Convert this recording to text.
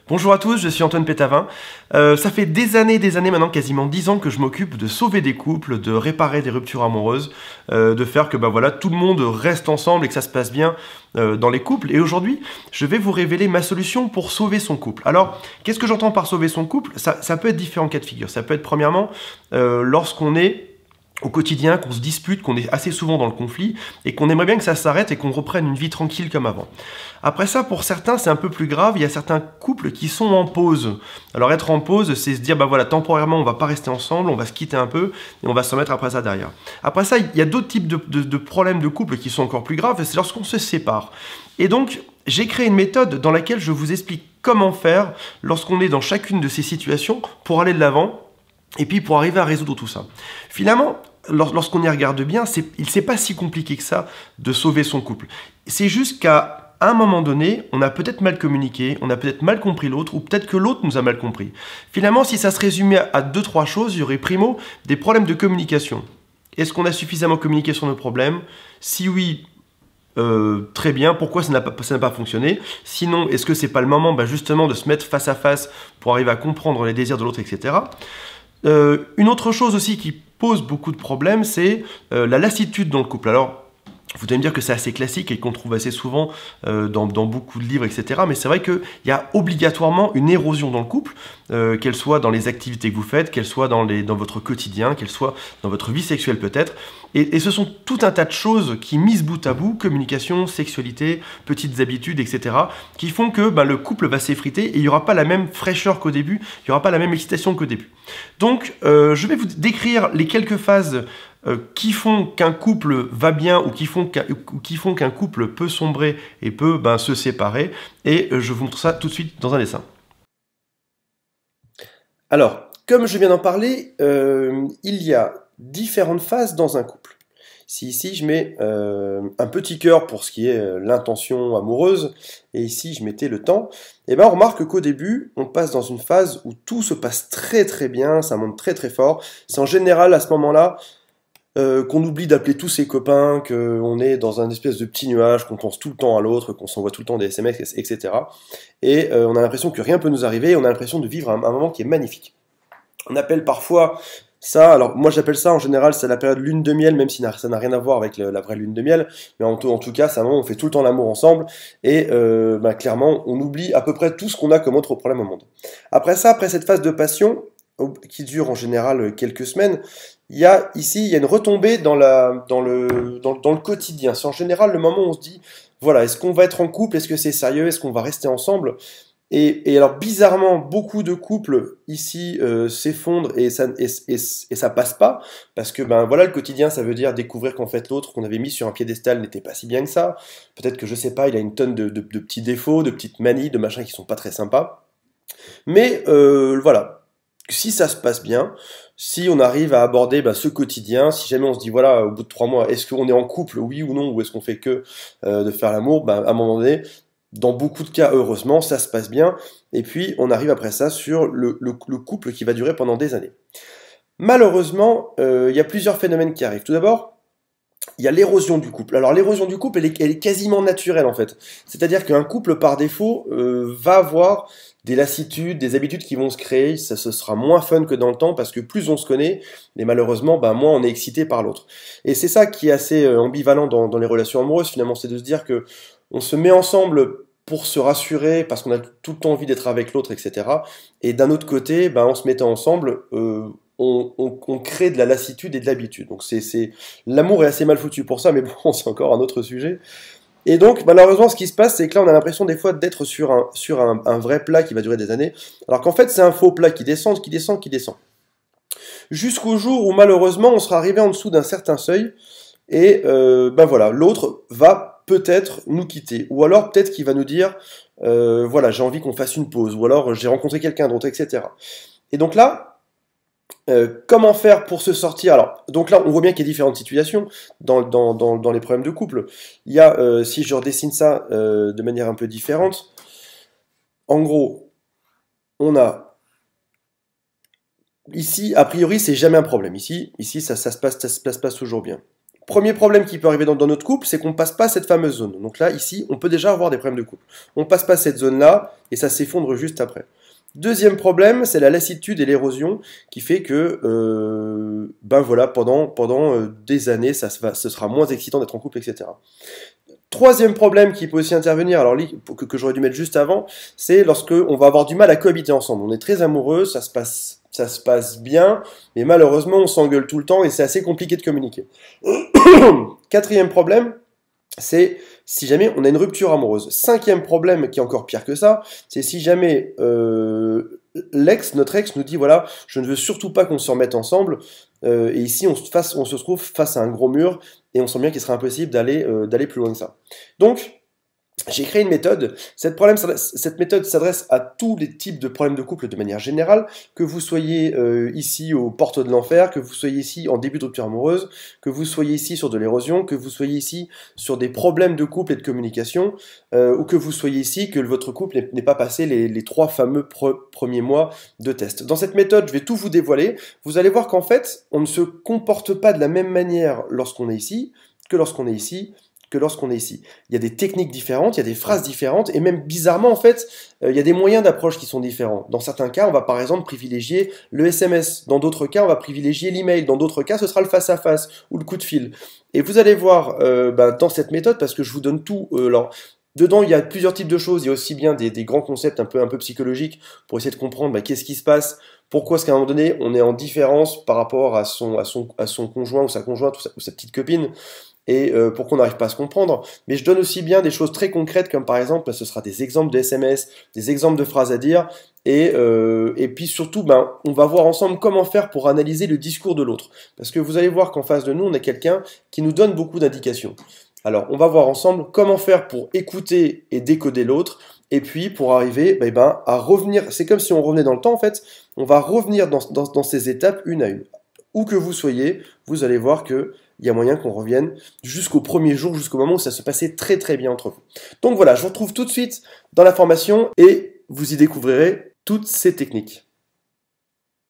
Bonjour à tous, je suis Antoine Pétavin. Ça fait des années maintenant, quasiment 10 ans que je m'occupe de sauver des couples, de réparer des ruptures amoureuses, de faire que voilà, tout le monde reste ensemble et que ça se passe bien dans les couples. Et aujourd'hui, je vais vous révéler ma solution pour sauver son couple. Alors, qu'est-ce que j'entends par sauver son couple? Ça peut être différents cas de figure. Ça peut être premièrement, lorsqu'on est au quotidien, qu'on se dispute, qu'on est assez souvent dans le conflit, et qu'on aimerait bien que ça s'arrête et qu'on reprenne une vie tranquille comme avant. Après ça, pour certains, c'est un peu plus grave, il y a certains couples qui sont en pause. Alors être en pause, c'est se dire, bah voilà, temporairement, on va pas rester ensemble, on va se quitter un peu, et on va se remettre après ça derrière. Après ça, il y a d'autres types de problèmes de couple qui sont encore plus graves, c'est lorsqu'on se sépare. Et donc, j'ai créé une méthode dans laquelle je vous explique comment faire lorsqu'on est dans chacune de ces situations pour aller de l'avant, et puis pour arriver à résoudre tout ça. Finalement, lorsqu'on y regarde bien, c'est pas si compliqué que ça de sauver son couple. C'est juste qu'à un moment donné, on a peut-être mal communiqué, on a peut-être mal compris l'autre, ou peut-être que l'autre nous a mal compris. Finalement, si ça se résumait à 2-3 choses, il y aurait primo des problèmes de communication. Est-ce qu'on a suffisamment communiqué sur nos problèmes? Si oui, très bien, pourquoi ça n'a pas fonctionné? Sinon, est-ce que c'est pas le moment justement de se mettre face à face pour arriver à comprendre les désirs de l'autre, etc. Une autre chose aussi qui pose beaucoup de problèmes, c'est la lassitude dans le couple. Alors, vous allez me dire que c'est assez classique et qu'on trouve assez souvent dans beaucoup de livres, etc. Mais c'est vrai qu'il y a obligatoirement une érosion dans le couple, qu'elle soit dans les activités que vous faites, qu'elle soit dans votre quotidien, qu'elle soit dans votre vie sexuelle peut-être. Et ce sont tout un tas de choses qui, mises bout à bout, communication, sexualité, petites habitudes, etc., qui font que le couple va s'effriter et il n'y aura pas la même fraîcheur qu'au début, il n'y aura pas la même excitation qu'au début. Donc, je vais vous décrire les quelques phases qui font qu'un couple va bien ou qui font qu'un couple peut sombrer et peut se séparer. Et je vous montre ça tout de suite dans un dessin. Alors, comme je viens d'en parler, il y a différentes phases dans un couple. Si ici je mets un petit cœur pour ce qui est l'intention amoureuse, et ici je mettais le temps, et on remarque qu'au début, on passe dans une phase où tout se passe très très bien, ça monte très très fort. C'est en général à ce moment-là qu'on oublie d'appeler tous ses copains, qu'on est dans un espèce de petit nuage, qu'on pense tout le temps à l'autre, qu'on s'envoie tout le temps des SMS, etc. Et on a l'impression que rien peut nous arriver, on a l'impression de vivre un moment qui est magnifique. On appelle parfois ça, alors moi j'appelle ça en général, c'est la période lune de miel, même si ça n'a rien à voir avec la vraie lune de miel, mais en tout cas, c'est un moment où on fait tout le temps l'amour ensemble, et clairement, on oublie à peu près tout ce qu'on a comme autre problème au monde. Après ça, après cette phase de passion, qui dure en général quelques semaines, il y a une retombée dans le quotidien. C'est en général le moment où on se dit, voilà, est-ce qu'on va être en couple, est-ce que c'est sérieux, est-ce qu'on va rester ensemble? Et alors bizarrement, beaucoup de couples ici s'effondrent et ça passe pas, parce que voilà, le quotidien, ça veut dire découvrir qu'en fait l'autre qu'on avait mis sur un piédestal n'était pas si bien que ça. Peut-être que je sais pas, il a une tonne de petits défauts, de petites manies, de machins qui sont pas très sympas. Mais voilà, si ça se passe bien, si on arrive à aborder ce quotidien, si jamais on se dit voilà, au bout de 3 mois, est-ce qu'on est en couple, oui ou non, ou est-ce qu'on fait que de faire l'amour, à un moment donné, dans beaucoup de cas, heureusement, ça se passe bien, et puis on arrive après ça sur le couple qui va durer pendant des années. Malheureusement, il y a plusieurs phénomènes qui arrivent. Tout d'abord, il y a l'érosion du couple. Alors l'érosion du couple, elle est quasiment naturelle en fait. C'est-à-dire qu'un couple, par défaut, va avoir des lassitudes, des habitudes qui vont se créer. Ça, ce sera moins fun que dans le temps, parce que plus on se connaît, et malheureusement, moins on est excité par l'autre. Et c'est ça qui est assez ambivalent dans les relations amoureuses, finalement, c'est de se dire que on se met ensemble pour se rassurer, parce qu'on a tout le temps envie d'être avec l'autre, etc. Et d'un autre côté, en se mettant ensemble, on crée de la lassitude et de l'habitude. Donc l'amour est assez mal foutu pour ça, mais bon, c'est encore un autre sujet. Et donc, malheureusement, ce qui se passe, c'est que là, on a l'impression des fois d'être sur un vrai plat qui va durer des années, alors qu'en fait, c'est un faux plat qui descend, qui descend, qui descend. Jusqu'au jour où, malheureusement, on sera arrivé en dessous d'un certain seuil, et voilà, l'autre va peut-être nous quitter, ou alors peut-être qu'il va nous dire, voilà, j'ai envie qu'on fasse une pause, ou alors j'ai rencontré quelqu'un d'autre, etc. Et donc là, comment faire pour se sortir? Alors, donc là, on voit bien qu'il y a différentes situations dans les problèmes de couple. Il y a, si je redessine ça de manière un peu différente, en gros, on a ici, a priori, c'est jamais un problème. Ici, ça se passe toujours bien. Premier problème qui peut arriver dans notre couple, c'est qu'on ne passe pas cette fameuse zone. Donc là, ici, on peut déjà avoir des problèmes de couple. On ne passe pas cette zone-là, et ça s'effondre juste après. Deuxième problème, c'est la lassitude et l'érosion qui fait que ben voilà, pendant des années, ce sera moins excitant d'être en couple, etc. Troisième problème qui peut aussi intervenir, alors que j'aurais dû mettre juste avant, c'est lorsque on va avoir du mal à cohabiter ensemble. On est très amoureux, ça se passe bien, mais malheureusement on s'engueule tout le temps et c'est assez compliqué de communiquer. Quatrième problème, c'est si jamais on a une rupture amoureuse. Cinquième problème, qui est encore pire que ça, c'est si jamais notre ex nous dit, voilà, je ne veux surtout pas qu'on se remette ensemble, et ici on se trouve face à un gros mur, et on sent bien qu'il sera impossible d'aller plus loin que ça. Donc, j'ai créé une méthode. Cette méthode s'adresse à tous les types de problèmes de couple de manière générale, que vous soyez ici aux portes de l'enfer, que vous soyez ici en début de rupture amoureuse, que vous soyez ici sur de l'érosion, que vous soyez ici sur des problèmes de couple et de communication, ou que vous soyez ici que votre couple n'ait pas passé les 3 fameux premiers mois de test. Dans cette méthode, je vais tout vous dévoiler. Vous allez voir qu'en fait, on ne se comporte pas de la même manière lorsqu'on est ici que lorsqu'on est ici. Il y a des techniques différentes, il y a des phrases différentes, et même bizarrement, en fait, il y a des moyens d'approche qui sont différents. Dans certains cas, on va par exemple privilégier le SMS. Dans d'autres cas, on va privilégier l'email. Dans d'autres cas, ce sera le face-à-face ou le coup de fil. Et vous allez voir dans cette méthode, parce que je vous donne tout... Dedans, il y a plusieurs types de choses. Il y a aussi bien des grands concepts un peu psychologiques pour essayer de comprendre qu'est-ce qui se passe, pourquoi est-ce qu'à un moment donné, on est en différence par rapport à son conjoint ou sa conjointe ou sa petite copine, et pourquoi on n'arrive pas à se comprendre. Mais je donne aussi bien des choses très concrètes, comme par exemple, ce sera des exemples de SMS, des exemples de phrases à dire, et puis surtout, on va voir ensemble comment faire pour analyser le discours de l'autre. Parce que vous allez voir qu'en face de nous, on a quelqu'un qui nous donne beaucoup d'indications. Alors, on va voir ensemble comment faire pour écouter et décoder l'autre, et puis pour arriver à revenir, c'est comme si on revenait dans le temps en fait, on va revenir dans ces étapes une à une. Où que vous soyez, vous allez voir qu'il y a moyen qu'on revienne jusqu'au premier jour, jusqu'au moment où ça se passait très très bien entre vous. Donc voilà, je vous retrouve tout de suite dans la formation et vous y découvrirez toutes ces techniques.